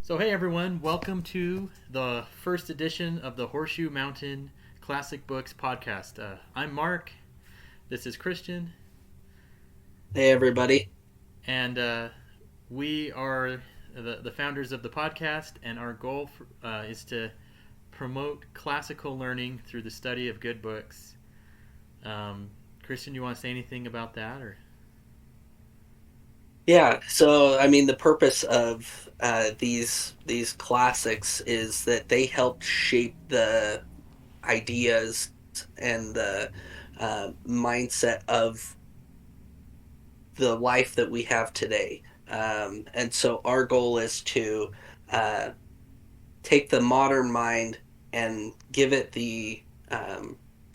So, hey everyone, welcome to the first edition of the Horseshoe Mountain Classic Books podcast. I'm Mark, this is Christian, Hey everybody. and we are the founders of the podcast, and our goal is to promote classical learning through the study of good books. Christian, you want to say anything about that? Or The purpose of these classics is that they help shape the ideas and the mindset of the life that we have today. And so our goal is to uh, take the modern mind and give it the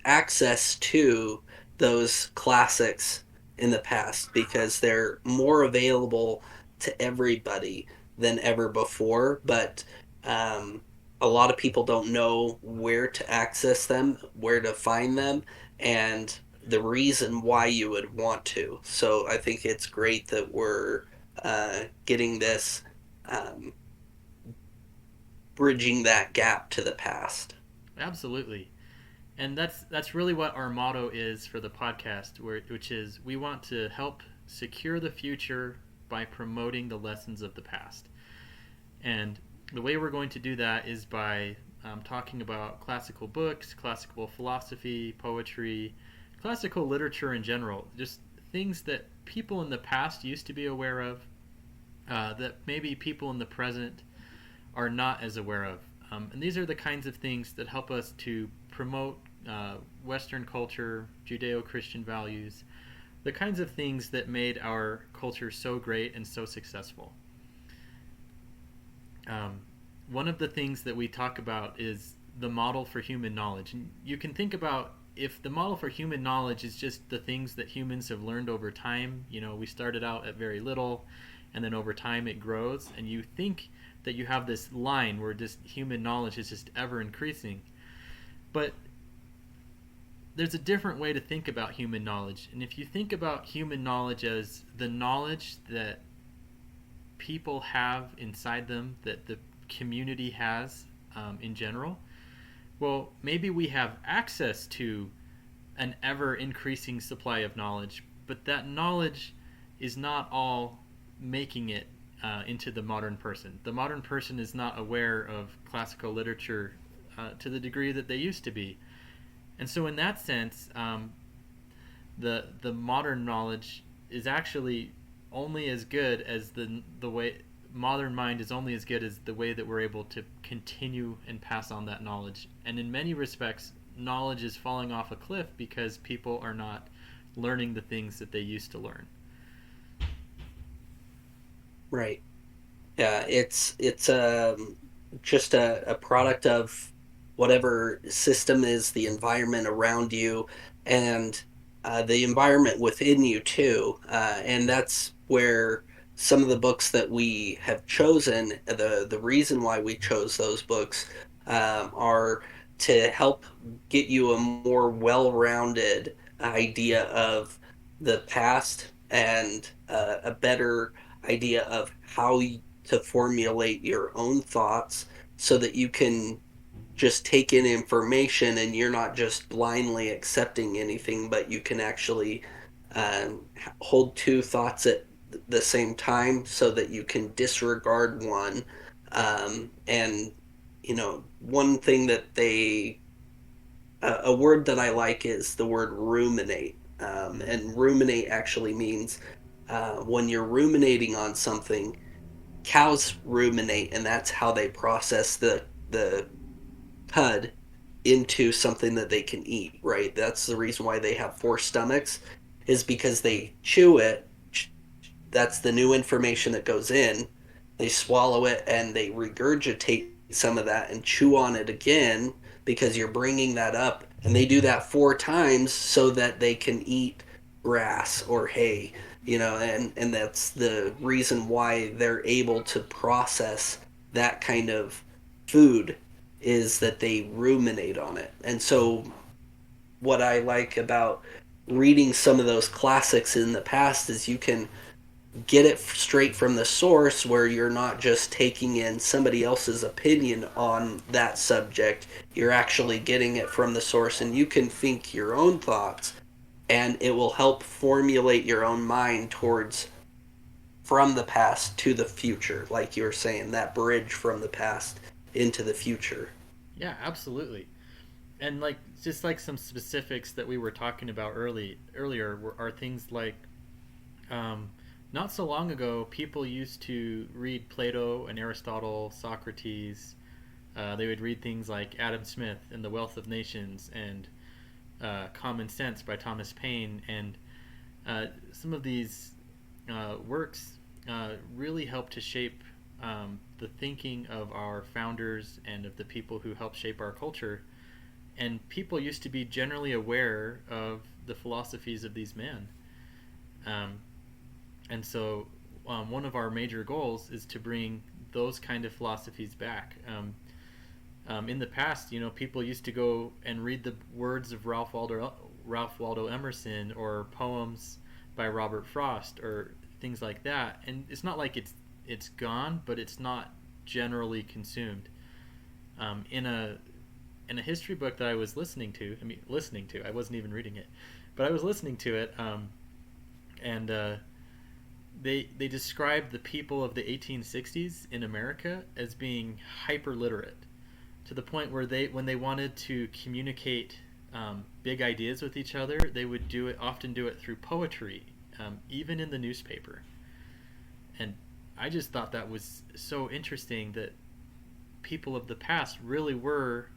access to those classics in the past because they're more available to everybody than ever before. But um, a lot of people don't know where to access them, where to find them, and the reason why you would want to. So I think it's great that we're getting this um, bridging that gap to the past. absolutely. And that's really what our motto is for the podcast, which is we want to help secure the future by promoting the lessons of the past. And the way we're going to do that is by talking about classical books, classical philosophy, poetry, classical literature in general, just things that people in the past used to be aware of, that maybe people in the present are not as aware of. And these are the kinds of things that help us to promote Western culture, Judeo Christian values, the kinds of things that made our culture so great and so successful. Um, One of the things that we talk about is the model for human knowledge. And you can think about if the model for human knowledge is just the things that humans have learned over time, we started out at very little and then over time it grows, and you think that you have this line where just human knowledge is just ever increasing. But there's a different way to think about human knowledge. And if you think about human knowledge as the knowledge that people have inside them, that the community has in general, well, maybe we have access to an ever increasing supply of knowledge, but that knowledge is not all making it into the modern person. The modern person is not aware of classical literature to the degree that they used to be. And so, in that sense, the modern knowledge is actually only as good as the way modern mind is only as good as the way that we're able to continue and pass on that knowledge. And in many respects, knowledge is falling off a cliff because people are not learning the things that they used to learn. Right. Yeah, it's just a product of whatever system is the environment around you and the environment within you too. And that's where some of the books that we have chosen, the reason why we chose those books, are to help get you a more well-rounded idea of the past and a better idea of how to formulate your own thoughts so that you can just take in information and you're not just blindly accepting anything, but you can actually hold two thoughts at the same time so that you can disregard one. And, one thing that a word that I like is the word ruminate. And ruminate actually means when you're ruminating on something, cows ruminate, and that's how they process the cud into something that they can eat, right? That's the reason why they have four stomachs, is because they chew it. That's the new information that goes in. They swallow it and they regurgitate some of that and chew on it again because you're bringing that up. And they do that four times so that they can eat grass or hay, and that's the reason why they're able to process that kind of food is that they ruminate on it. And so what I like about reading some of those classics in the past is you can get it straight from the source, where you're not just taking in somebody else's opinion on that subject. You're actually getting it from the source, and you can think your own thoughts, and it will help formulate your own mind towards from the past to the future, like you were saying, that bridge from the past into the future. Yeah, absolutely. And like just like some specifics that we were talking about earlier are things like um, not so long ago people used to read Plato and Aristotle, Socrates. They would read things like Adam Smith and The Wealth of Nations and Common Sense by Thomas Paine, and some of these works really helped to shape the thinking of our founders and of the people who helped shape our culture. And people used to be generally aware of the philosophies of these men. Um, and so one of our major goals is to bring those kind of philosophies back. In the past, people used to go and read the words of Ralph Waldo Emerson or poems by Robert Frost or things like that. And it's not like it's gone, but it's not generally consumed. In a history book that I was listening to, I wasn't even reading it, but I was listening to it, and they described the people of the 1860s in America as being hyper literate, to the point where when they wanted to communicate big ideas with each other, they would often do it through poetry, even in the newspaper. And I just thought that was so interesting that people of the past really were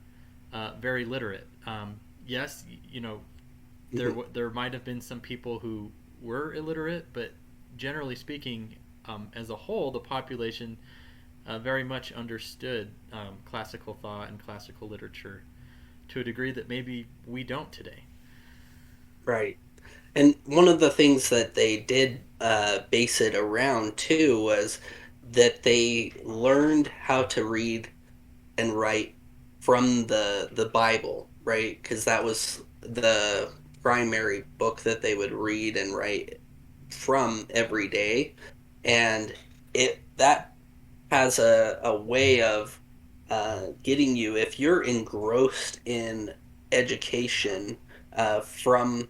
very literate. Yes, there might have been some people who were illiterate, but generally speaking, as a whole, the population very much understood classical thought and classical literature to a degree that maybe we don't today. Right. And one of the things that they did base it around too was that they learned how to read and write from the Bible, right? Because that was the primary book that they would read and write from every day, and that has a way of getting you, if you're engrossed in education from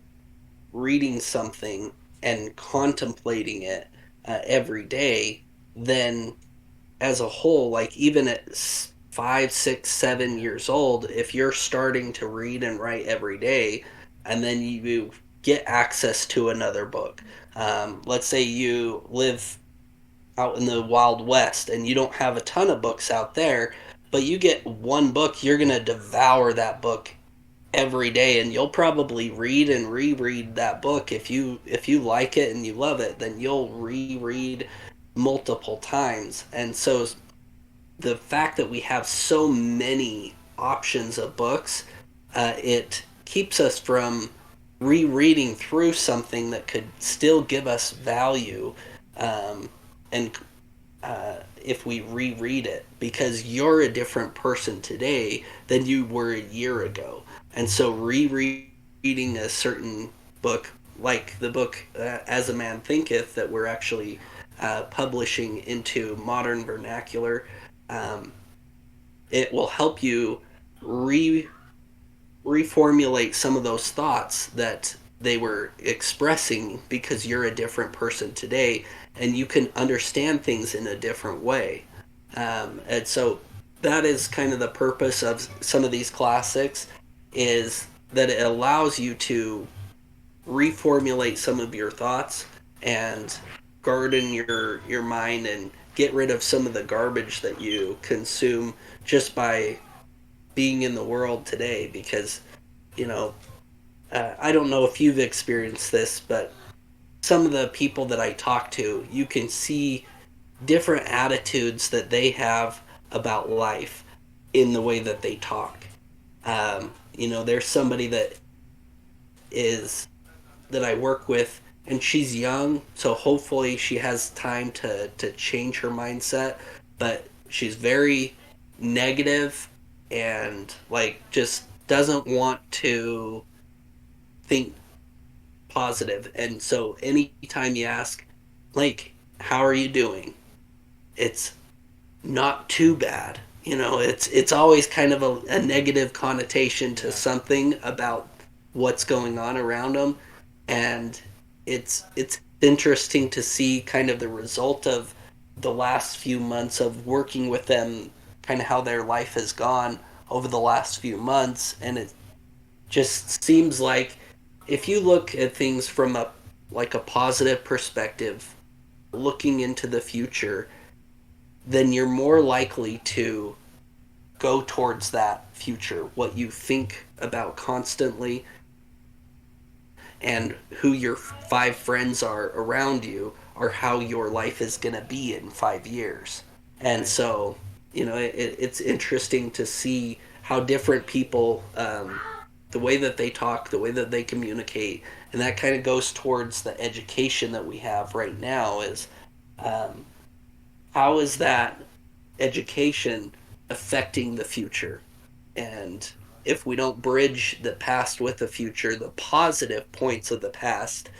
reading something and contemplating it every day, then as a whole, like even at 5, 6, 7 years old, if you're starting to read and write every day, and then you get access to another book, let's say you live out in the Wild West and you don't have a ton of books out there, but you get one book, you're going to devour that book every day, and you'll probably read and reread that book. If you like it and you love it, then you'll reread multiple times. And so the fact that we have so many options of books, it keeps us from rereading through something that could still give us value, and if we reread it, because you're a different person today than you were a year ago. And so rereading a certain book, like the book As a Man Thinketh, that we're actually publishing into modern vernacular, it will help you reformulate some of those thoughts that they were expressing, because you're a different person today and you can understand things in a different way. And so that is kind of the purpose of some of these classics, is that it allows you to reformulate some of your thoughts and garden your mind and get rid of some of the garbage that you consume just by being in the world today. Because I don't know if you've experienced this, but some of the people that I talk to, you can see different attitudes that they have about life in the way that they talk. There's somebody that I work with, and she's young, so hopefully she has time to change her mindset, but she's very negative and just doesn't want to think positive. And so anytime you ask, how are you doing? It's not too bad. It's always kind of a negative connotation to Yeah. something about what's going on around them, and it's interesting to see kind of the result of the last few months of working with them, kind of how their life has gone over the last few months, and it just seems like if you look at things from a positive perspective, looking into the future, then you're more likely to go towards that future, what you think about constantly, and who your five friends are around you, or how your life is going to be in 5 years. And Right. so, it's interesting to see how different people, the way that they talk, the way that they communicate, and that kind of goes towards the education that we have right now is um, how is that education affecting the future? And if we don't bridge the past with the future, the positive points of the past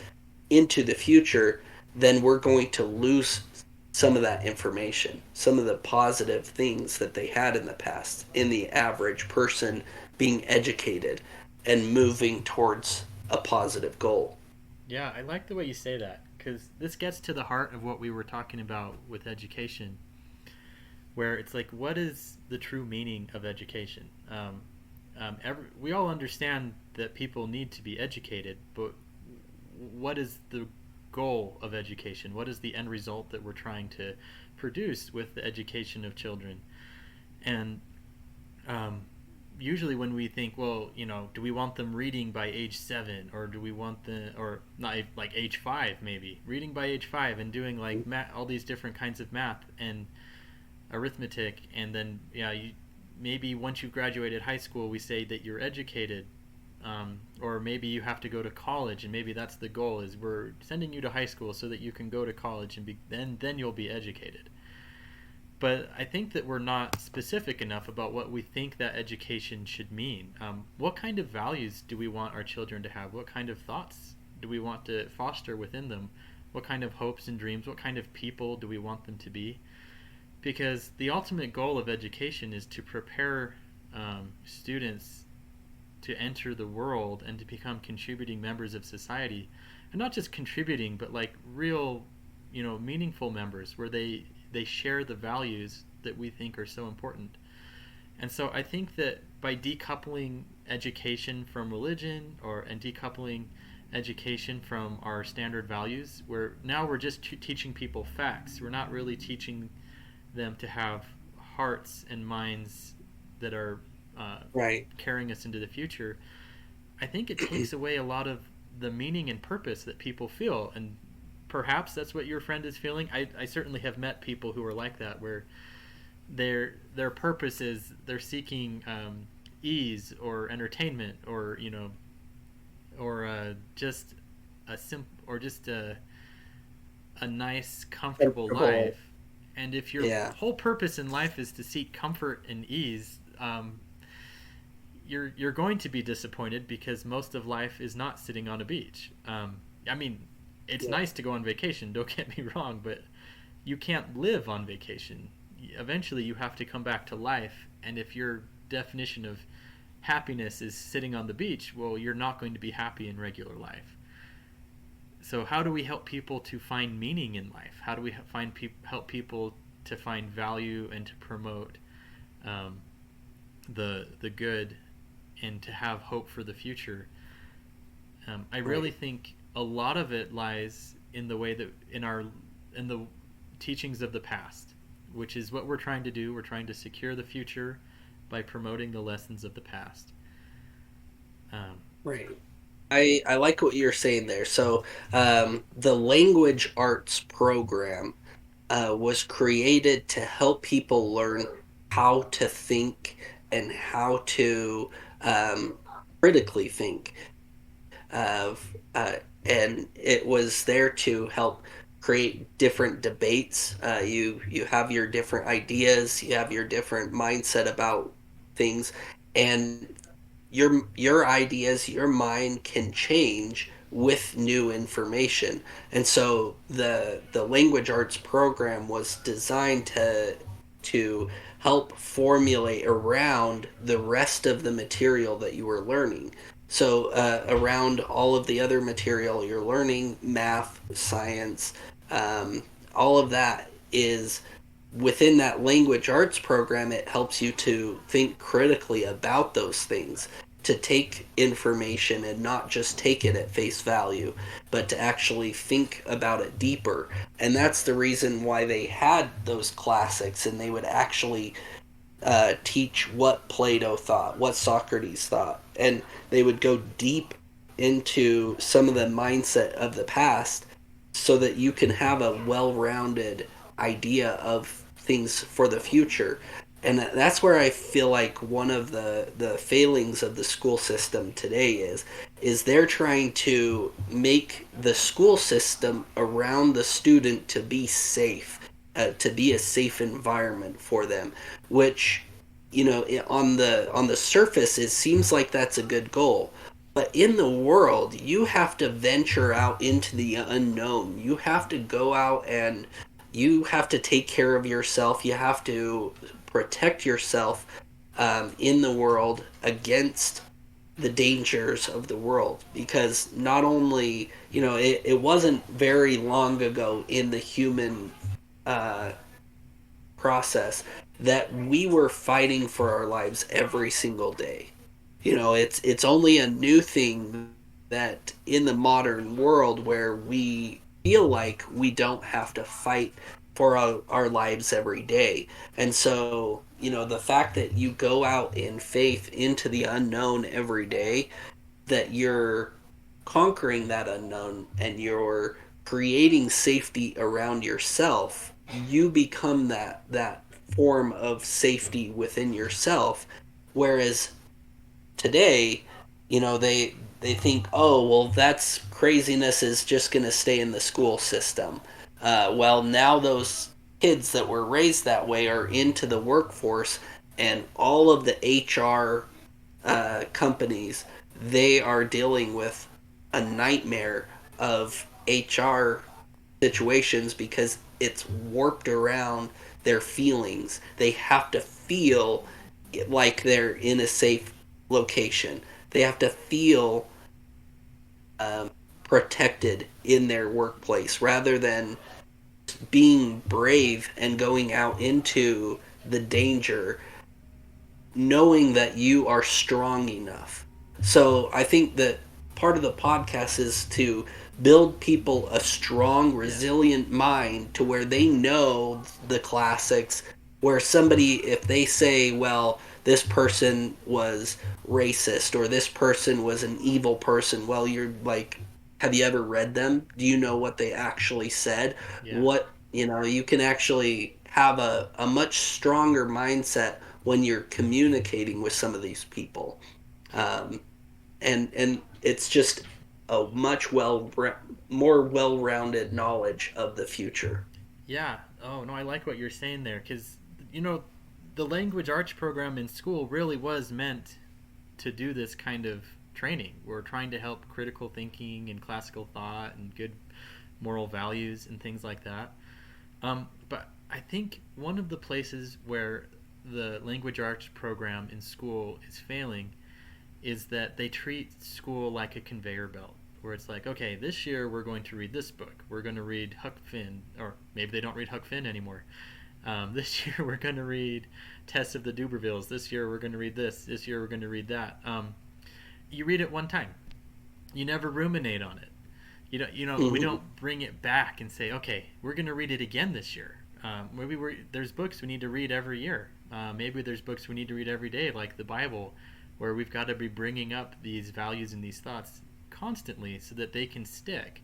into the future, then we're going to lose some of that information, some of the positive things that they had in the past, in the average person being educated and moving towards a positive goal. Yeah, I like the way you say that because this gets to the heart of what we were talking about with education, where it's like, what is the true meaning of education? We all understand that people need to be educated, but what is the goal of education? What is the end result that we're trying to produce with the education of children? And um, usually when we think, well, do we want them reading by age 7, or do we want the, or not, like age 5, maybe reading by age 5 and doing like math, all these different kinds of math and arithmetic, and then maybe once you've graduated high school, we say that you're educated, or maybe you have to go to college, and maybe that's the goal, is we're sending you to high school so that you can go to college and then you'll be educated. But I think that we're not specific enough about what we think that education should mean. What kind of values do we want our children to have? What kind of thoughts do we want to foster within them? What kind of hopes and dreams? What kind of people do we want them to be? Because the ultimate goal of education is to prepare students to enter the world and to become contributing members of society, and not just contributing, but like real, meaningful members, where they share the values that we think are so important. And so I think that by decoupling education from religion, and decoupling education from our standard values, where now we're just teaching people facts, we're not really teaching them to have hearts and minds that are Right. carrying us into the future, I think it takes away a lot of the meaning and purpose that people feel. And perhaps that's what your friend is feeling. I certainly have met people who are like that, where their purpose is they're seeking ease or entertainment, or or just a nice, comfortable Comfortable. life. And if your Yeah. whole purpose in life is to seek comfort and ease, you're going to be disappointed, because most of life is not sitting on a beach. I mean, it's Yeah. nice to go on vacation. Don't get me wrong, but you can't live on vacation. Eventually, you have to come back to life. And if your definition of happiness is sitting on the beach, well, you're not going to be happy in regular life. So how do we help people to find meaning in life? How do we help people to find value and to promote um, the good, and to have hope for the future? I really Right. think a lot of it lies in the way that in the teachings of the past, which is what we're trying to do. We're trying to secure the future by promoting the lessons of the past. Um, Right. I like what you're saying there. So, the language arts program was created to help people learn how to think and how to um, critically think. And it was there to help create different debates. You have your different ideas, you have your different mindset about things, and your ideas, your mind can change with new information. And so the language arts program was designed to help formulate around the rest of the material that you were learning. So around all of the other material you're learning, math, science, all of that is within that language arts program. It helps you to think critically about those things, to take information and not just take it at face value, but to actually think about it deeper. And that's the reason why they had those classics, and they would actually teach what Plato thought, what Socrates thought, and they would go deep into some of the mindset of the past so that you can have a well-rounded idea of things for the future. And that's where I feel like one of the failings of the school system today is they're trying to make the school system around the student to be safe, to be a safe environment for them, which, you know, on the surface it seems like that's a good goal. But in the world, you have to venture out into the unknown. You have to go out and you have to take care of yourself. You have to protect yourself in the world against the dangers of the world. Because not only, you know, it wasn't very long ago in the human uh, process that we were fighting for our lives every single day. You know, it's only a new thing that in the modern world where we feel like we don't have to fight for our lives every day. And so, you know, the fact that you go out in faith into the unknown every day, that you're conquering that unknown and you're creating safety around yourself, you become that form of safety within yourself. Whereas today, you know, they think, oh, well, that's craziness is just going to stay in the school system. Well, now those kids that were raised that way are into the workforce, and all of the HR companies, they are dealing with a nightmare of HR situations because it's warped around their feelings. They have to feel like they're in a safe location. They have to feel protected in their workplace rather than being brave and going out into the danger knowing that you are strong enough. So I think that part of the podcast is to build people a strong, resilient mind to where they know the classics, where somebody, if they say, well, this person was racist or this person was an evil person, well, you're like, have you ever read them? Do you know what they actually said? Yeah. What, you know, you can actually have a much stronger mindset when you're communicating with some of these people. Um, and it's just a much more well-rounded knowledge of the future. Yeah. Oh, no, I like what you're saying there because, you know, the language arts program in school really was meant to do this kind of training. We're trying to help critical thinking and classical thought and good moral values and things like that. But I think one of the places where the language arts program in school is failing is that they treat school like a conveyor belt, where it's like, okay, this year we're going to read this book. We're going to read Huck Finn, or maybe they don't read Huck Finn anymore. This year we're going to read Tess of the Dubervilles. This year we're going to read this. This year we're going to read that. You read it one time. You never ruminate on it. We don't bring it back and say, okay, we're going to read it again this year. Maybe there's books we need to read every year. Maybe there's books we need to read every day, like the Bible, where we've got to be bringing up these values and these thoughts constantly so that they can stick.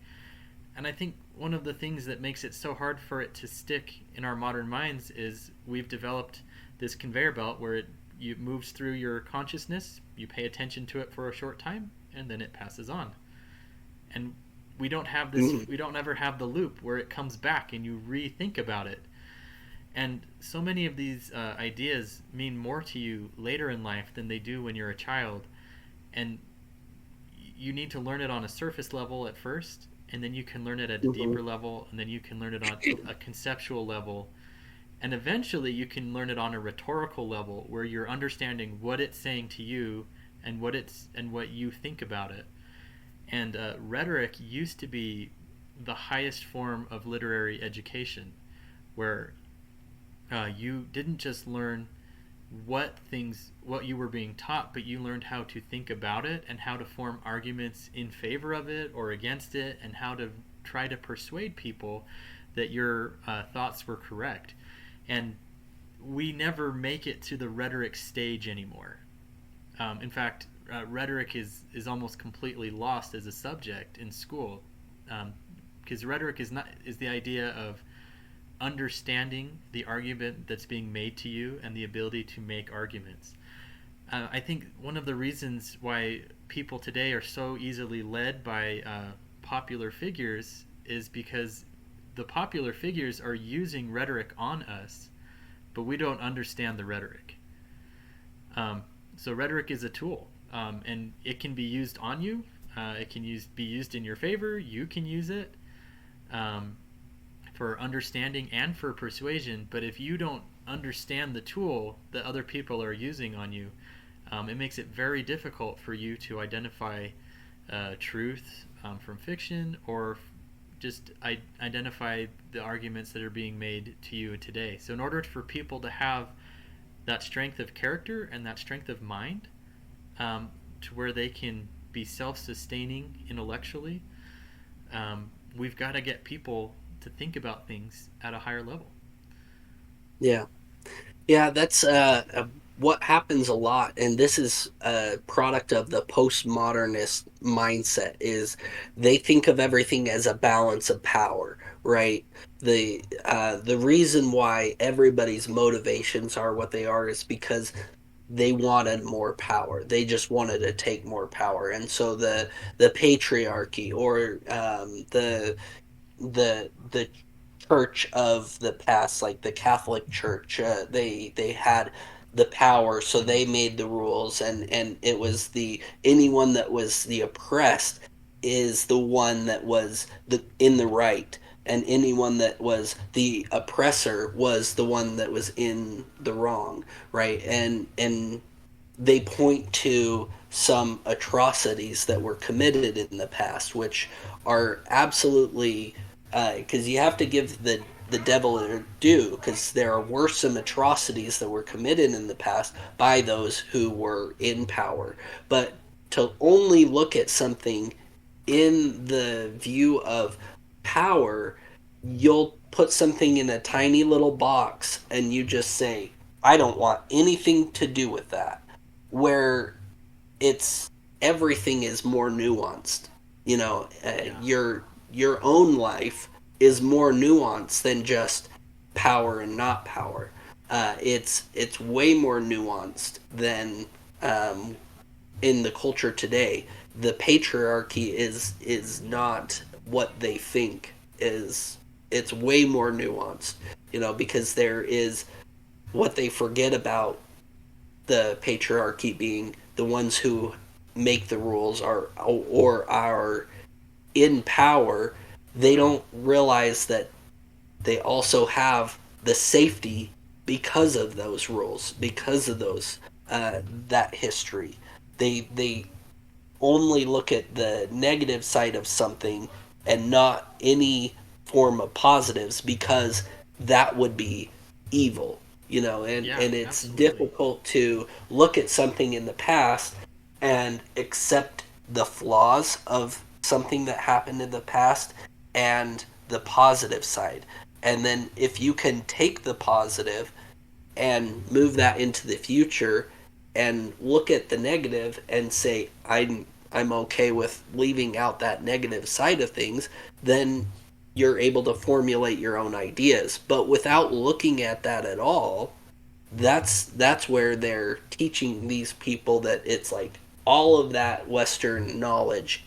And I think one of the things that makes it so hard for it to stick in our modern minds is we've developed this conveyor belt where it moves through your consciousness, you pay attention to it for a short time, and then it passes on. And we don't have this, we don't ever have the loop where it comes back and you rethink about it. And so many of these ideas mean more to you later in life than they do when you're a child. And you need to learn it on a surface level at first, and then you can learn it at a Mm-hmm. deeper level, and then you can learn it on a conceptual level, and eventually you can learn it on a rhetorical level where you're understanding what it's saying to you and what you think about it. And rhetoric used to be the highest form of literary education, where you didn't just learn what you were being taught, but you learned how to think about it and how to form arguments in favor of it or against it, and how to try to persuade people that your thoughts were correct. And we never make it to the rhetoric stage anymore. In fact, rhetoric is almost completely lost as a subject in school, because rhetoric is the idea of understanding the argument that's being made to you and the ability to make arguments. I think one of the reasons why people today are so easily led by popular figures is because the popular figures are using rhetoric on us, but we don't understand the rhetoric. So rhetoric is a tool, and it can be used on you. It can be used in your favor. You can use it um, for understanding and for persuasion. But if you don't understand the tool that other people are using on you, it makes it very difficult for you to identify truth from fiction, or just identify the arguments that are being made to you today. So in order for people to have that strength of character and that strength of mind, to where they can be self-sustaining intellectually, we've got to get people to think about things at a higher level. Yeah. Yeah, that's what happens a lot, and this is a product of the postmodernist mindset. Is they think of everything as a balance of power, right? The reason why everybody's motivations are what they are is because they wanted more power. They just wanted to take more power, and so the patriarchy, or the church of the past, like the Catholic Church, they had the power, so they made the rules, and it was the anyone that was the oppressed is the one that was the in the right, and anyone that was the oppressor was the one that was in the wrong, right? And they point to some atrocities that were committed in the past, which are absolutely, because you have to give the devil their due, because there were some atrocities that were committed in the past by those who were in power. But to only look at something in the view of power, you'll put something in a tiny little box and you just say, I don't want anything to do with that. Where it's everything is more nuanced. Yeah. Your own life is more nuanced than just power and not power. It's way more nuanced than in the culture today. The patriarchy is not what they think is. It's way more nuanced, because there is what they forget about the patriarchy being the ones who make the rules or are in power. They don't realize that they also have the safety because of those rules, because of those that history. They only look at the negative side of something and not any form of positives, because that would be evil, Yeah, and it's absolutely. difficult to look at something in the past and accept the flaws of something that happened in the past and the positive side. And then if you can take the positive and move that into the future and look at the negative and say, I'm okay with leaving out that negative side of things, then you're able to formulate your own ideas. But without looking at that at all, that's where they're teaching these people that it's like all of that Western knowledge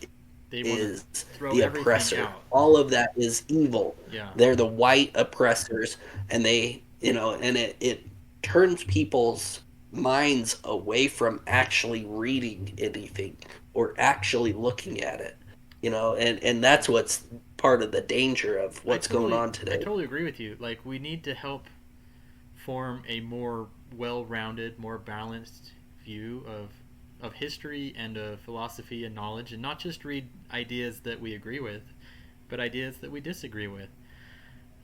They want to is throw the everything oppressor. out. All of that is evil. Yeah. They're the white oppressors, and and it turns people's minds away from actually reading anything or actually looking at it. And that's what's part of the danger of I what's going totally on I today. totally agree with you. Like we need to help form a more well-rounded, more balanced view of history and of philosophy and knowledge, and not just read ideas that we agree with, but ideas that we disagree with.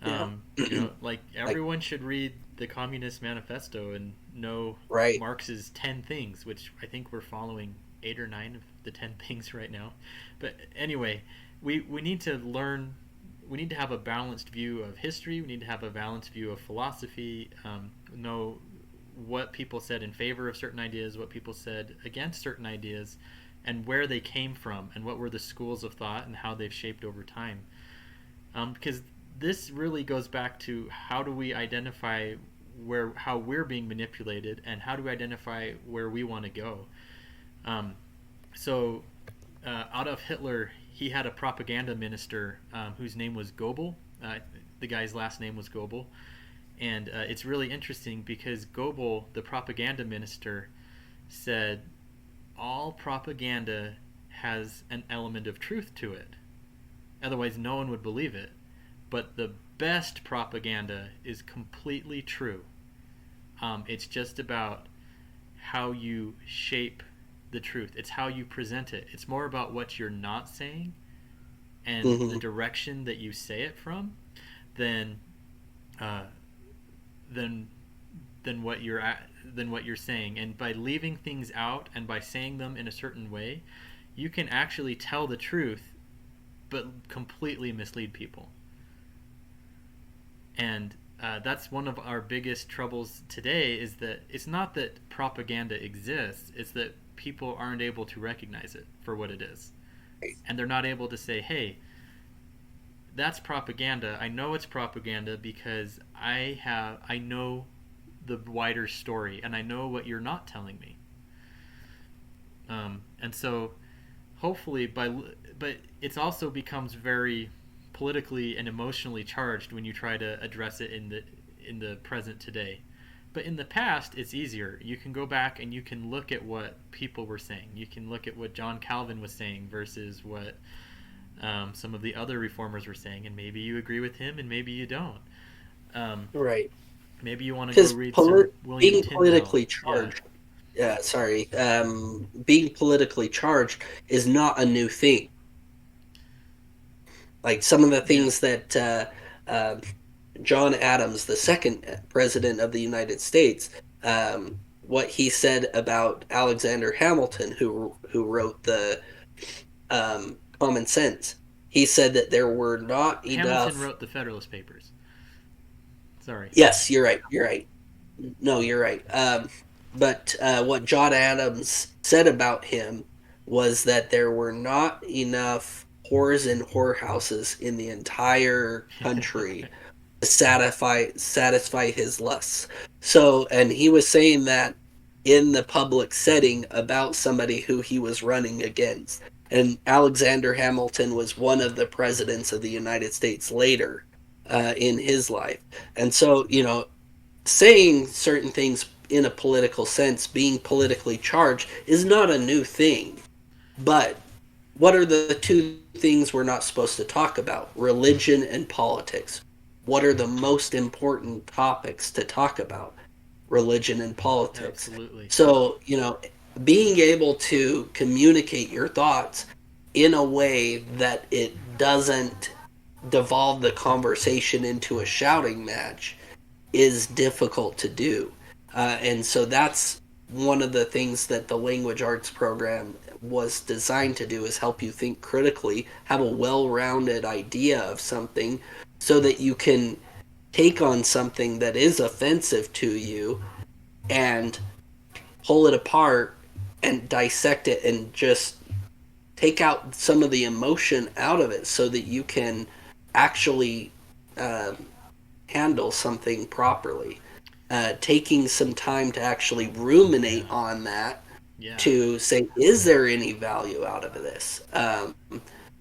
Yeah. Like Like, everyone should read the Communist Manifesto and know right. Marx's 10 things, which I think we're following 8 or 9 of the 10 things right now. But anyway, we need to learn, we need to have a balanced view of history, we need to have a balanced view of philosophy, know what people said in favor of certain ideas, what people said against certain ideas, and where they came from, and what were the schools of thought and how they've shaped over time. Because this really goes back to how do we identify how we're being manipulated, and how do we identify where we want to go. Um, so Adolf Hitler, he had a propaganda minister whose name was Goebbels. The guy's last name was Goebbels, and it's really interesting because Goebbels, the propaganda minister, said all propaganda has an element of truth to it. Otherwise, no one would believe it. But the best propaganda is completely true. It's just about how you shape the truth. It's how you present it. It's more about what you're not saying and the Hmm. direction that you say it from than uh, than than what you're than what you're saying. And by leaving things out and by saying them in a certain way, you can actually tell the truth, but completely mislead people. And that's one of our biggest troubles today, is that it's not that propaganda exists, it's that people aren't able to recognize it for what it is, and they're not able to say, hey, that's propaganda. I know it's propaganda because I know the wider story, and I know what you're not telling me. And so hopefully but it also becomes very politically and emotionally charged when you try to address it in the present today. But in the past, it's easier. You can go back and you can look at what people were saying. You can look at what John Calvin was saying versus what some of the other reformers were saying, and maybe you agree with him, and maybe you don't. Um, Right. Maybe you want to go Because read some William being Tyndale. politically Yeah, charged, being politically charged is not a new thing. Like some of the yeah. things that uh, John Adams, the second president of the United States, what he said about Alexander Hamilton, who wrote the Common Sense. He said that there were not Hamilton enough. wrote the Federalist Papers. Sorry. Yes, you're right. You're right. No, you're right. But what John Adams said about him was that there were not enough whores and whorehouses in the entire country to satisfy his lusts. So, and he was saying that in the public setting about somebody who he was running against. And Alexander Hamilton was one of the presidents of the United States later in his life. And so, saying certain things in a political sense, being politically charged, is not a new thing. But what are the two things we're not supposed to talk about? Religion and politics. What are the most important topics to talk about? Religion and politics. Absolutely. So, being able to communicate your thoughts in a way that it doesn't devolve the conversation into a shouting match is difficult to do. And so that's one of the things that the language arts program was designed to do, is help you think critically, have a well-rounded idea of something so that you can take on something that is offensive to you and pull it apart and dissect it and just take out some of the emotion out of it so that you can actually um, handle something properly. Taking some time to actually ruminate Yeah. on that, Yeah. to say, is there any value out of this?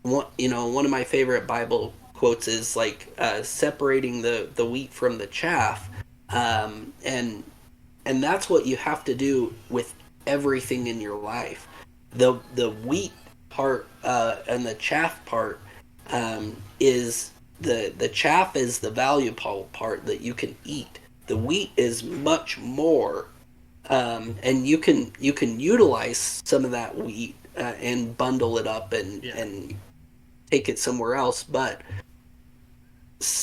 One of my favorite Bible quotes is like separating the wheat from the chaff, and that's what you have to do with everything in your life. The wheat part and the chaff part is the chaff is the valuable part that you can eat. The wheat is much more, and you can utilize some of that wheat and bundle it up Yeah. and take it somewhere else, but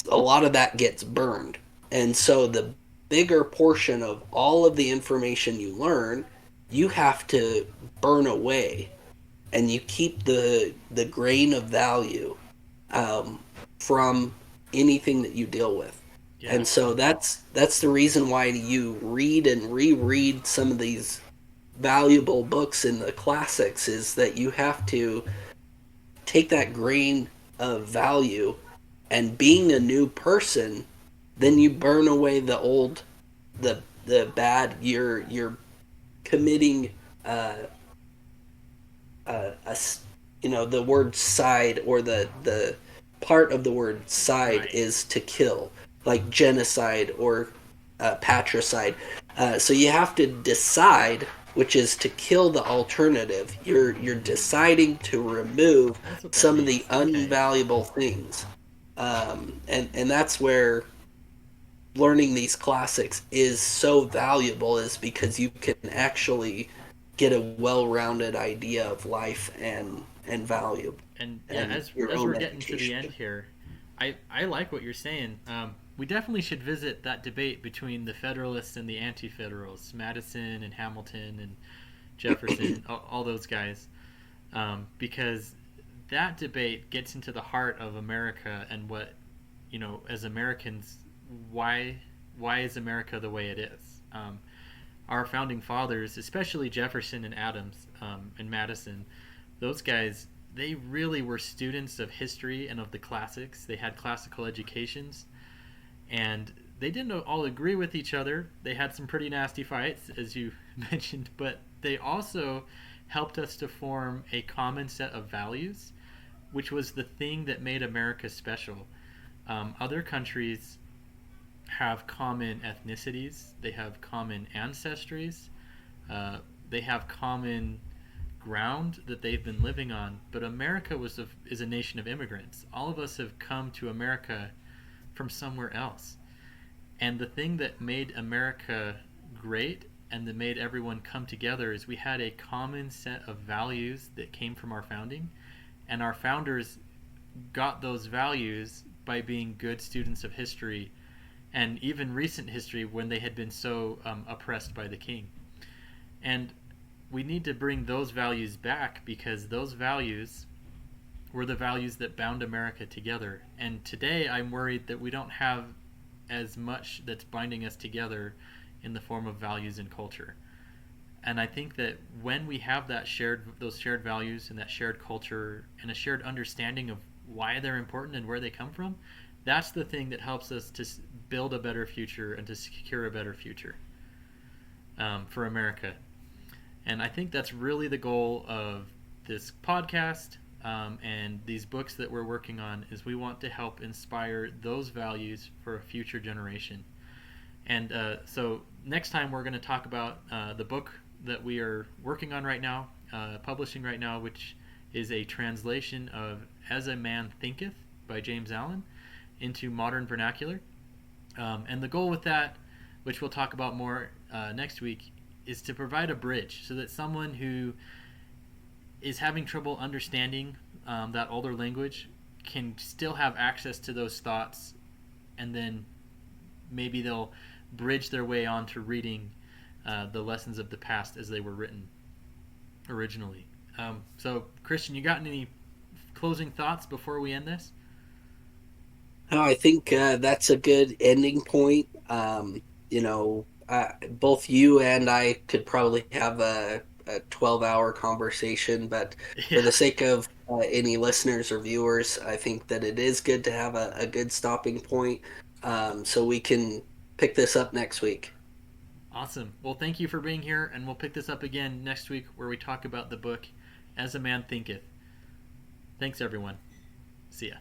a lot of that gets burned. And so the bigger portion of all of the information you learn, you have to burn away, and you keep the grain of value um, from anything that you deal with. Yeah. And so that's the reason why you read and reread some of these valuable books in the classics, is that you have to take that grain of value, and being a new person, then you burn away the old, the bad. You're committing uh, a the word side, or the part of the word side Right. is to kill, like genocide or patricide. So you have to decide, which is to kill the alternative. You're deciding to remove That's what that some of the means. Okay. unvaluable things, and that's where learning these classics is so valuable, is because you can actually get a well-rounded idea of life and value And yeah, and your as we're own getting to the education. end here, I like what you're saying. We definitely should visit that debate between the Federalists and the Anti-Federalists, Madison and Hamilton and Jefferson, all those guys, because that debate gets into the heart of America and what, as Americans, why why is America the way it is? Our founding fathers, especially Jefferson and Adams and Madison, those guys, they really were students of history and of the classics. They had classical educations, and they didn't all agree with each other. They had some pretty nasty fights, as you mentioned, but they also helped us to form a common set of values, which was the thing that made America special. Other countries have common ethnicities, they have common ancestries, uh, they have common ground that they've been living on. But America is a nation of immigrants. All of us have come to America from somewhere else. And the thing that made America great and that made everyone come together is we had a common set of values that came from our founding. And our founders got those values by being good students of history and even recent history when they had been so oppressed by the king. And we need to bring those values back because those values were the values that bound America together. And today I'm worried that we don't have as much that's binding us together in the form of values and culture. And I think that when we have those shared values and that shared culture and a shared understanding of why they're important and where they come from, that's the thing that helps us to build a better future and to secure a better future for America. And I think that's really the goal of this podcast and these books that we're working on is we want to help inspire those values for a future generation. And so next time we're going to talk about the book that we are working on right now, publishing right now, which is a translation of As a Man Thinketh by James Allen into modern vernacular. And the goal with that, which we'll talk about more next week, is to provide a bridge so that someone who is having trouble understanding that older language can still have access to those thoughts, and then maybe they'll bridge their way on to reading the lessons of the past as they were written originally. So, Christian, you got any closing thoughts before we end this? No, I think that's a good ending point. Both you and I could probably have a 12-hour conversation, but for Yeah, the sake of any listeners or viewers, I think that it is good to have a good stopping point, so we can pick this up next week. awesome. Well, thank you for being here, and we'll pick this up again next week where we talk about the book As a Man Thinketh. Thanks, everyone. See ya.